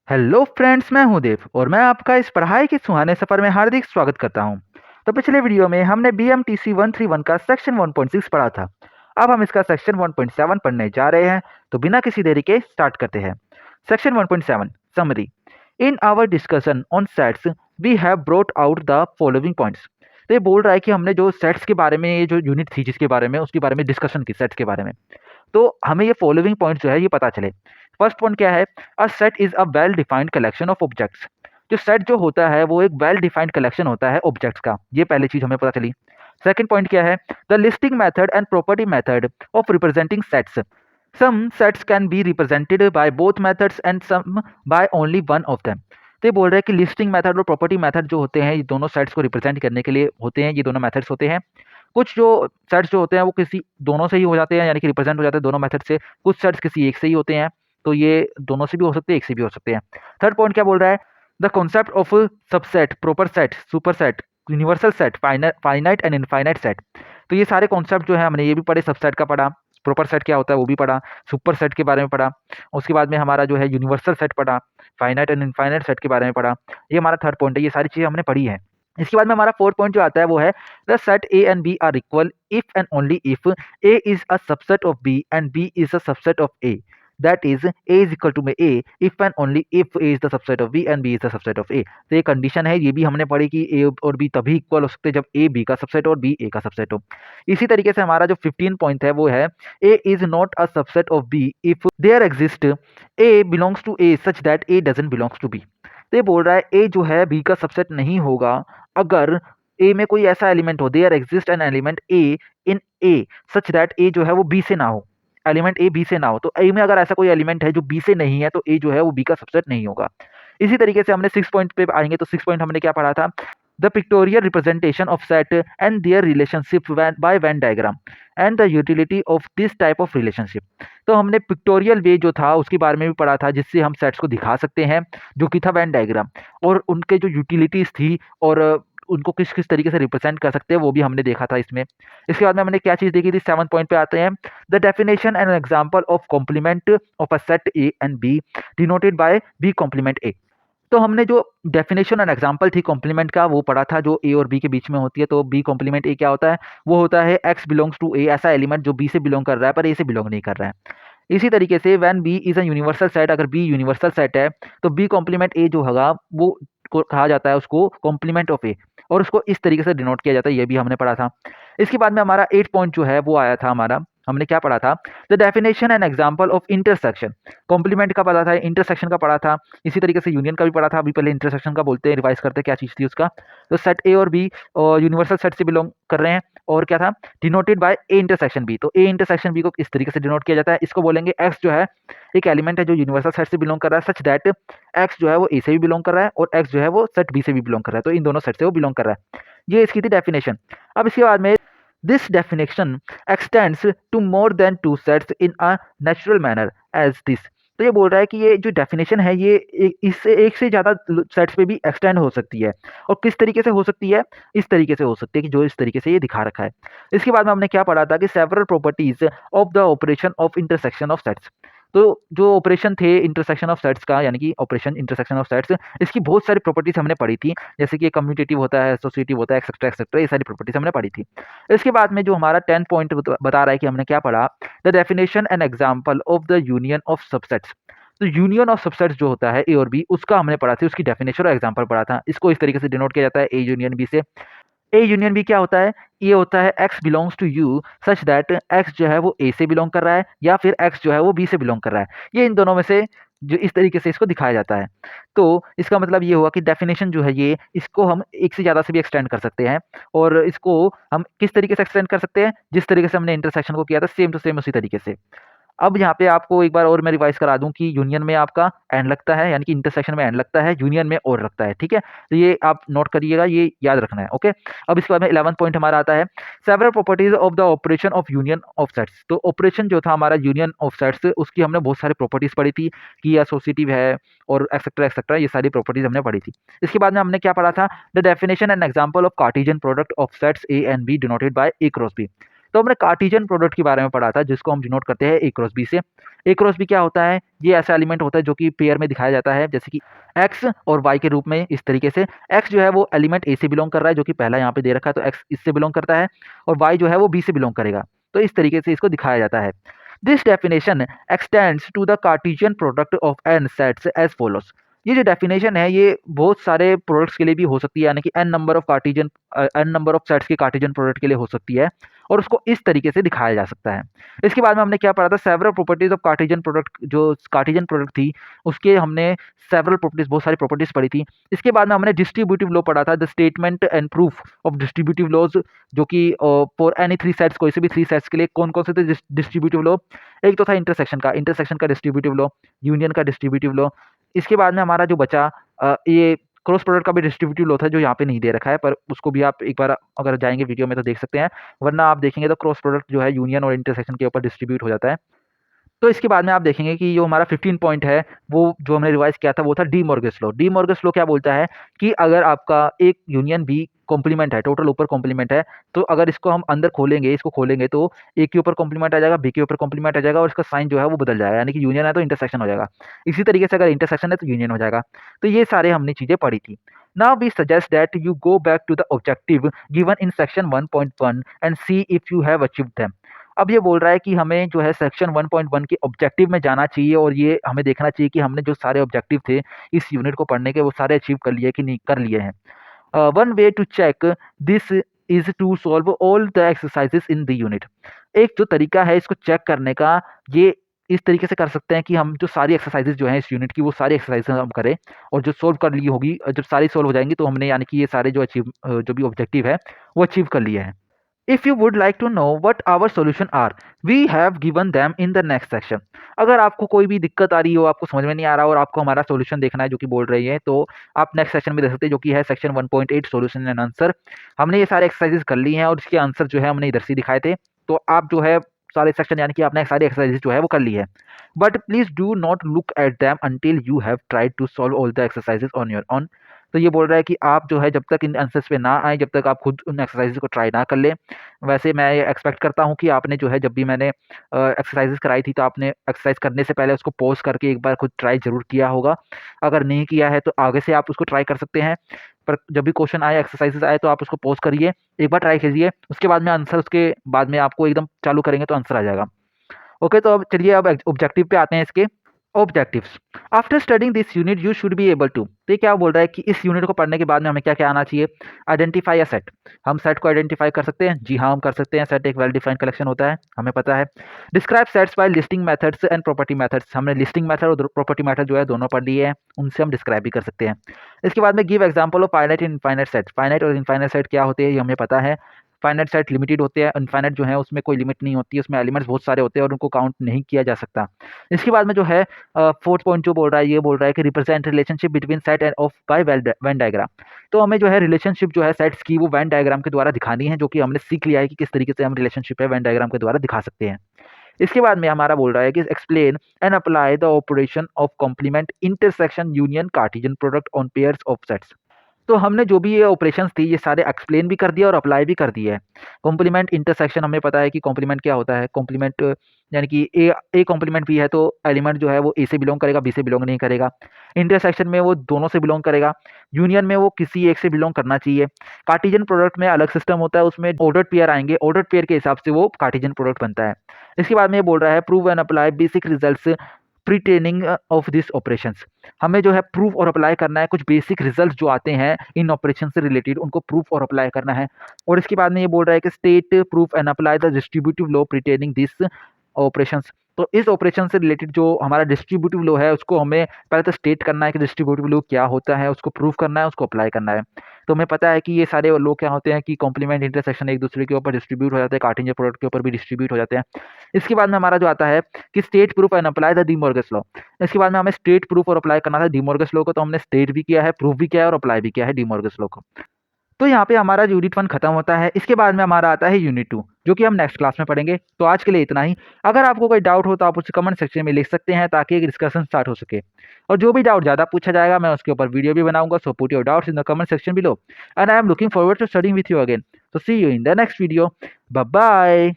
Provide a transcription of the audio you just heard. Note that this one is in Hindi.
हेलो फ्रेंड्स, मैं हूं देव और मैं आपका इस पढ़ाई के सुहाने सफ़र में हार्दिक स्वागत करता हूं। तो पिछले वीडियो में हमने BMTC 131 का सेक्शन 1.6 पढ़ा था। अब हम इसका सेक्शन 1.7 पढ़ने जा रहे हैं। तो बिना किसी देरी के स्टार्ट करते हैं। Section 1.7 summary. In our discussion on sets we have brought out the following points. तो ये बोल रहा है कि हमने जो सेट्स के बारे में, ये जो यूनिट थी जिसके बारे में, उसके बारे में डिस्कशन की, सेट्स के बारे में। तो हमें ये फॉलोइंग पॉइंट जो है ये पता चले। फर्स्ट पॉइंट क्या है? A set is a well defined collection of objects. जो सेट जो होता है वो एक वेल डिफाइंड कलेक्शन होता है ऑब्जेक्ट्स का। ये पहली चीज हमें पता चली। सेकंड पॉइंट क्या है? The listing method and property method of representing sets. Some sets can be represented by both methods and some by only one of them. तो ये बोल रहे हैं कि लिस्टिंग मेथड और प्रॉपर्टी मेथड जो होते हैं, ये दोनों सेट्स को रिप्रेजेंट करने के लिए होते हैं। ये दोनों मेथड्स होते हैं। कुछ जो सेट्स जो होते हैं वो किसी दोनों से ही हो जाते हैं, यानी कि रिप्रेजेंट हो जाते हैं दोनों मेथड से। कुछ सेट्स किसी एक से ही होते हैं। तो ये दोनों से भी हो सकते हैं, एक से भी हो सकते हैं। थर्ड पॉइंट क्या बोल रहा है? The concept of subset, proper set, super set, universal set, finite and infinite set. तो ये सारे कॉन्सेप्ट जो है हमने ये भी पढ़े, सबसेट का पढ़ा, प्रॉपर सेट क्या होता है वो भी पढ़ा, सुपर सेट के बारे में पढ़ा। उसके बाद में हमारा जो है यूनिवर्सल सेट पढ़ा, फाइनाइट एंड इनफाइनाइट सेट के बारे में पढ़ा। ये हमारा थर्ड पॉइंट है। ये सारी चीज़ें हमने पढ़ी है। इसके बाद में हमारा फोर्थ पॉइंट जो आता है वो है the set A and B are equal if and only if A is a subset of B and B is a subset of A. That is A is equal to में A if and only if A is the subset of B and B is the subset of A. तो ये कंडीशन है, ये भी हमने पढ़ी कि ए और बी तभी इक्वल हो सकते हैं जब ए बी का सबसेट और बी ए का सबसेट हो। इसी तरीके से हमारा जो 15 पॉइंट है वो है A is not a subset of B if there exist a belongs to A such that a doesn't belongs to B. तो ये बोल रहा है ए जो है बी का सबसेट नहीं होगा अगर ए में कोई ऐसा एलिमेंट हो, there exist an element a in A such that a जो है वो बी से ना हो। एलिमेंट ए बी से ना हो, तो ए में अगर ऐसा कोई एलिमेंट है जो बी से नहीं है तो ए जो है वो बी का सबसेट नहीं होगा। इसी तरीके से हमने 6 पॉइंट पे आएंगे। तो 6 पॉइंट हमने क्या पढ़ा था? The pictorial representation of set and their relationship by Venn diagram and the utility of this type of relationship. तो हमने पिक्टोरियल वे जो था उसके बारे में भी पढ़ा था, जिससे हम सेट्स को दिखा सकते हैं, जो कि था वेन डायग्राम। और उनके जो यूटिलिटीज थी और उनको किस किस तरीके से रिप्रेजेंट कर सकते हैं वो भी हमने देखा था इसमें। इसके बाद में हमने क्या चीज़ देखी थी? 7 पॉइंट पे आते हैं। The definition and example of complement of a set A and B denoted by B complement A. तो हमने जो डेफिनेशन एंड एग्जांपल थी कॉम्प्लीमेंट का वो पढ़ा था, जो ए और बी के बीच में होती है। तो बी कॉम्प्लीमेंट ए क्या होता है? वो होता है एक्स बिलोंग्स टू ए, ऐसा एलिमेंट जो बी से बिलोंग कर रहा है पर ए से बिलोंग नहीं कर रहा है। इसी तरीके से when B is a universal set, अगर बी यूनिवर्सल सेट है तो बी कॉम्प्लीमेंट ए जो होगा वो कहा जाता है उसको कॉम्प्लीमेंट ऑफ ए, और उसको इस तरीके से डिनोट किया जाता है। ये भी हमने पढ़ा था। इसके बाद में हमारा 8 पॉइंट जो है वो आया था हमारा। हमने क्या पढ़ा था? The definition and example of intersection. Complement का पढ़ा था, इंटरसेक्शन का पढ़ा था, इसी तरीके से यूनियन का भी पढ़ा था। अभी पहले इंटरसेक्शन का बोलते हैं, रिवाइज करते हैं क्या चीज़ थी उसका। तो सेट ए और बी यूनिवर्सल सेट से बिलोंग कर रहे हैं, और क्या था? Denoted by A intersection B. तो ए इंटरसेक्शन बी को इस तरीके से डिनोट किया जाता है। इसको बोलेंगे एक्स जो है एक एलिमेंट है जो यूनिवर्सल सेट से बिलोंग कर रहा है, सच दैट एक्स जो है वो ए से भी बिलोंग कर रहा है और एक्स जो है वो सेट बी से भी बिलोंग कर रहा है। तो इन दोनों सेट से वो बिलोंग कर रहा है। ये इसकी थी डेफिनेशन। अब इसके बाद में this definition extends to more than two sets in a natural manner as this. तो ये बोल रहा है कि ये जो डेफिनेशन है ये इससे एक से ज़्यादा सेट्स पे भी एक्सटेंड हो सकती है। और किस तरीके से हो सकती है? इस तरीके से हो सकती है कि जो इस तरीके से ये दिखा रखा है। इसके बाद में हमने क्या पढ़ा था कि several properties of the operation of intersection of sets. तो जो ऑपरेशन थे इंटरसेक्शन ऑफ सेट्स का, यानी कि ऑपरेशन इंटरसेक्शन ऑफ सेट्स, इसकी बहुत सारी प्रॉपर्टीज हमने पढ़ी थी, जैसे कि कम्यूटेटिव होता है, एसोसिएटिव होता है, एक्सेट्रा एक्सेट्रा, ये सारी प्रॉपर्टीज हमने पढ़ी थी। इसके बाद में जो हमारा 10 पॉइंट बता रहा है कि हमने क्या पढ़ा? The definition and example of the union of subsets. तो यूनियन ऑफ सबसेट्स जो होता है ए और बी, उसका हमने पढ़ा था, उसकी डेफिनेशन और एग्जांपल पढ़ा था। इसको इस तरीके से डिनोट किया जाता है ए यूनियन बी से। ए यूनियन बी क्या होता है? ये होता है x belongs to U such that x जो है वो ए से बिलोंग कर रहा है या फिर एक्स जो है वो बी से बिलोंग कर रहा है। ये इन दोनों में से जो इस तरीके से इसको दिखाया जाता है। तो इसका मतलब ये हुआ कि डेफिनेशन जो है ये, इसको हम एक से ज़्यादा से भी एक्सटेंड कर सकते हैं। और इसको हम किस तरीके से एक्सटेंड कर सकते हैं? जिस तरीके से हमने इंटरसेक्शन को किया था, सेम टू सेम उसी तरीके से। अब यहाँ पे आपको एक बार और मैं रिवाइज करा दूं कि यूनियन में आपका एंड लगता है, यानी कि इंटरसेक्शन में एंड लगता है, यूनियन में और लगता है। ठीक है, तो ये आप नोट करिएगा, ये याद रखना है। ओके, अब इसके बाद में 11 पॉइंट हमारा आता है several properties of the operation of union of sets. तो ऑपरेशन जो था हमारा यूनियन ऑफ सेट्स, उसकी हमने बहुत सारी प्रॉपर्टीज पढ़ी थी कि एसोसिएटिव है और एक्सेट्रा एक्सेट्रा, ये सारी प्रॉपर्टीज हमने पढ़ी थी। इसके बाद में हमने क्या पढ़ा था? The definition and example of Cartesian product of sets A and B denoted by A cross B. तो हमने कार्टेशियन प्रोडक्ट के बारे में पढ़ा था जिसको हम डिनोट करते हैं ए क्रॉस बी से। ए क्रॉस बी क्या होता है? ये ऐसा एलिमेंट होता है जो कि पेयर में दिखाया जाता है, जैसे कि एक्स और वाई के रूप में। इस तरीके से एक्स जो है वो एलिमेंट ए से बिलोंग कर रहा है, जो कि पहला यहाँ पे दे रखा है, तो एक्स इससे बिलोंग करता है, और वाई जो है वो बी से बिलोंग करेगा। तो इस तरीके से इसको दिखाया जाता है। This definition extends to the Cartesian product of n sets as follows. ये जो डेफिनेशन है ये बहुत सारे प्रोडक्ट्स के लिए भी हो सकती है, यानी कि एन नंबर ऑफ सेट्स के कार्टेशियन प्रोडक्ट के लिए हो सकती है, और उसको इस तरीके से दिखाया जा सकता है। इसके बाद में हमने क्या पढ़ा था? Several properties of Cartesian product. जो कार्टेशियन प्रोडक्ट थी उसके हमने सेवरल प्रॉपर्टीज, बहुत सारी प्रॉपर्टीज पढ़ी थी। इसके बाद में हमने डिस्ट्रीब्यूटिव लॉ पढ़ा था, the statement and proof of distributive laws, जो कि फॉर एनी थ्री सेट्स, कोई से भी थ्री सेट्स के लिए कौन कौन से थे डिस्ट्रीब्यूटिव लॉ। एक तो था इंटरसेक्शन का डिस्ट्रीब्यूटिव लॉ, यूनियन का डिस्ट्रीब्यूटिव लॉ। इसके बाद में हमारा जो बचा ये क्रॉस प्रोडक्ट का भी डिस्ट्रीब्यूटिव लॉ था, जो यहाँ पे नहीं दे रखा है, पर उसको भी आप एक बार अगर जाएंगे वीडियो में तो देख सकते हैं, वरना आप देखेंगे तो क्रॉस प्रोडक्ट जो है यूनियन और इंटरसेक्शन के ऊपर डिस्ट्रीब्यूट हो जाता है। तो इसके बाद में आप देखेंगे कि जो हमारा 15 पॉइंट है वो जो हमने रिवाइज किया था वो था D Morgan's law. D Morgan's law क्या बोलता है कि अगर आपका एक यूनियन बी कॉम्प्लीमेंट है, टोटल ऊपर कॉम्प्लीमेंट है, तो अगर इसको हम अंदर खोलेंगे, इसको खोलेंगे तो ए के ऊपर कॉम्प्लीमेंट आ जाएगा, बी के ऊपर कॉम्प्लीमेंट आ जाएगा, और इसका साइन जो है वो बदल जाएगा, यानी कि यूनियन है तो इंटरसेक्शन हो जाएगा। इसी तरीके से अगर इंटरसेक्शन है तो यूनियन हो जाएगा। तो ये सारे हमने चीजें पढ़ी थी। Now we suggest that you go back to the objective given in section 1.1 and see if you have achieved them. अब ये बोल रहा है कि हमें जो है सेक्शन 1.1 के ऑब्जेक्टिव में जाना चाहिए, और ये हमें देखना चाहिए कि हमने जो सारे ऑब्जेक्टिव थे इस यूनिट को पढ़ने के वो सारे अचीव कर लिए कि नहीं कर लिए हैं। One way to check this is to solve all the exercises in the unit. एक जो तरीका है इसको चेक करने का, ये इस तरीके से कर सकते हैं कि हम जो सारी एक्सरसाइजेज जो हैं इस यूनिट की वो सारी एक्सरसाइजेज हम करें, और जो सोल्व कर ली होगी, जब सारी सोल्व हो जाएंगी तो हमने यानी कि ये सारे जो भी ऑब्जेक्टिव है वो अचीव कर लिए हैं। If you would like to know what our solution are, we have given them in the next section. अगर आपको कोई भी दिक्कत आ रही हो, आपको समझ में नहीं आ रहा और आपको हमारा सॉल्यूशन देखना है जो कि बोल रही है, तो आप नेक्स्ट सेक्शन में देख सकते हैं, जो कि है सेक्शन 1.8 सॉल्यूशन एंड आंसर। हमने ये सारे एक्सरसाइजेज कर ली हैं और इसके आंसर जो है हमने इधर से दिखाए थे। तो आप जो है सारे सेक्शन यानी कि आपने सारी एक्सरसाइजेज जो है वो कर ली है, but please do not look at them until you have tried to solve all the exercises on your own. तो ये बोल रहा है कि आप जो है जब तक इन आंसर्स पे ना आए, जब तक आप खुद उन एक्सरसाइजेज को ट्राई ना कर ले। वैसे मैं एक्सपेक्ट करता हूँ कि आपने जो है जब भी मैंने एक्सरसाइजेज कराई थी तो आपने एक्सरसाइज करने से पहले उसको पॉज करके एक बार खुद ट्राई जरूर किया होगा। अगर नहीं किया है तो आगे से आप उसको ट्राई कर सकते हैं, पर जब भी क्वेश्चन आए, एक्सरसाइजेज आए, तो आप उसको पॉज करिए, एक बार ट्राई कीजिए, उसके बाद में आंसर, उसके बाद में आपको एकदम चालू करेंगे तो आंसर आ जाएगा। ओके, तो अब चलिए अब ऑब्जेक्टिव पे आते हैं। इसके objectives, after studying this unit you should be able to. तो ये क्या बोल रहा है कि इस यूनिट को पढ़ने के बाद में हमें क्या क्या आना चाहिए? Identify a set. हम सेट को आइडेंटिफाई कर सकते हैं, जी हाँ हम कर सकते हैं। सेट एक वेल डिफाइंड कलेक्शन होता है, हमें पता है। Describe sets by listing methods and property methods. हमने लिस्टिंग मेथड और प्रॉपर्टी मेथड जो है दोनों पढ़ लिए हैं, उनसे हम डिस्क्राइब भी कर सकते हैं। इसके बाद में give example of finite and infinite set. Finite और इनफाइनाइट सेट क्या होते हैं ये हमें पता है। फाइनाइट सेट लिमिटेड होते हैं, इनफाइनाइट जो है उसमें कोई लिमिट नहीं होती है, उसमें एलिमेंट्स बहुत सारे होते हैं और उनको काउंट नहीं किया जा सकता। इसके बाद में जो है फोर्थ पॉइंट जो बोल रहा है, ये बोल रहा है कि represent relationship between set and of by Venn diagram. तो हमें जो है रिलेशनशिप जो है सेट्स की वो वेन डायग्राम के द्वारा दिखानी है, जो कि हमने सीख लिया है कि किस तरीके से हम रिलेशनशिप है वेन डायग्राम के द्वारा दिखा सकते हैं। इसके बाद में हमारा बोल रहा है कि explain and apply the operation of complement intersection union Cartesian product on pairs of sets. तो हमने जो भी ये ऑपरेशंस थी ये सारे एक्सप्लेन भी कर दिया और अप्लाई भी कर दिया है। कॉम्प्लीमेंट इंटरसेक्शन हमें पता है कि कॉम्प्लीमेंट क्या होता है। कॉम्प्लीमेंट यानी कि ए कॉम्प्लीमेंट बी है तो एलिमेंट जो है वो ए से बिलोंग करेगा, बी से बिलोंग नहीं करेगा। इंटरसेक्शन में वो दोनों से बिलोंग करेगा। यूनियन में वो किसी एक से बिलोंग करना चाहिए। कार्टेशियन प्रोडक्ट में अलग सिस्टम होता है, उसमें ऑर्डर्ड पेयर आएंगे, ऑर्डर्ड पेयर के हिसाब से वो कार्टेशियन प्रोडक्ट बनता है। इसके बाद में ये बोल रहा है prove and apply basic results pertaining of this operations. हमें जो है प्रूफ और अप्लाई करना है, कुछ बेसिक रिजल्ट जो आते हैं इन ऑपरेशन से रिलेटेड उनको प्रूफ और अप्लाई करना है। और इसके बाद में ये बोल रहा है कि state proof and apply the distributive law pertaining this operations. तो इस ऑपरेशन से रिलेटेड जो हमारा डिस्ट्रीब्यूटिव लॉ है उसको हमें पहले तो स्टेट करना है कि डिस्ट्रीब्यूटिव लॉ क्या होता है, उसको प्रूफ करना है, उसको अप्लाई करना है। तो हमें पता है कि ये सारे लॉ क्या होते हैं कि कॉम्प्लीमेंट इंटरसेक्शन एक दूसरे के ऊपर डिस्ट्रीब्यूट हो जाते हैं, कार्टेशियन प्रोडक्ट के ऊपर भी डिस्ट्रीब्यूट हो जाते हैं। इसके बाद में हमारा जो आता है कि state proof and apply the De Morgan's law. इसके बाद में हमें स्टेट प्रूफ और अप्लाई करना था डी मॉर्गस लॉ को, तो हमने स्टेट भी किया है, प्रूफ भी किया है और अप्लाई भी किया है डी मॉर्गस लॉ को। तो यहाँ पे हमारा यूनिट 1 खत्म होता है। इसके बाद में हमारा आता है यूनिट 2 जो कि हम नेक्स्ट क्लास में पढ़ेंगे। तो आज के लिए इतना ही। अगर आपको कोई डाउट हो तो आप उसे कमेंट सेक्शन में लिख सकते हैं ताकि एक डिस्कशन स्टार्ट हो सके। और जो भी डाउट ज़्यादा पूछा जाएगा मैं उसके ऊपर वीडियो भी बनाऊंगा। So put your doubts in the comment section below and I am looking forward to studying with you again. तो see you in the next video. Bye bye.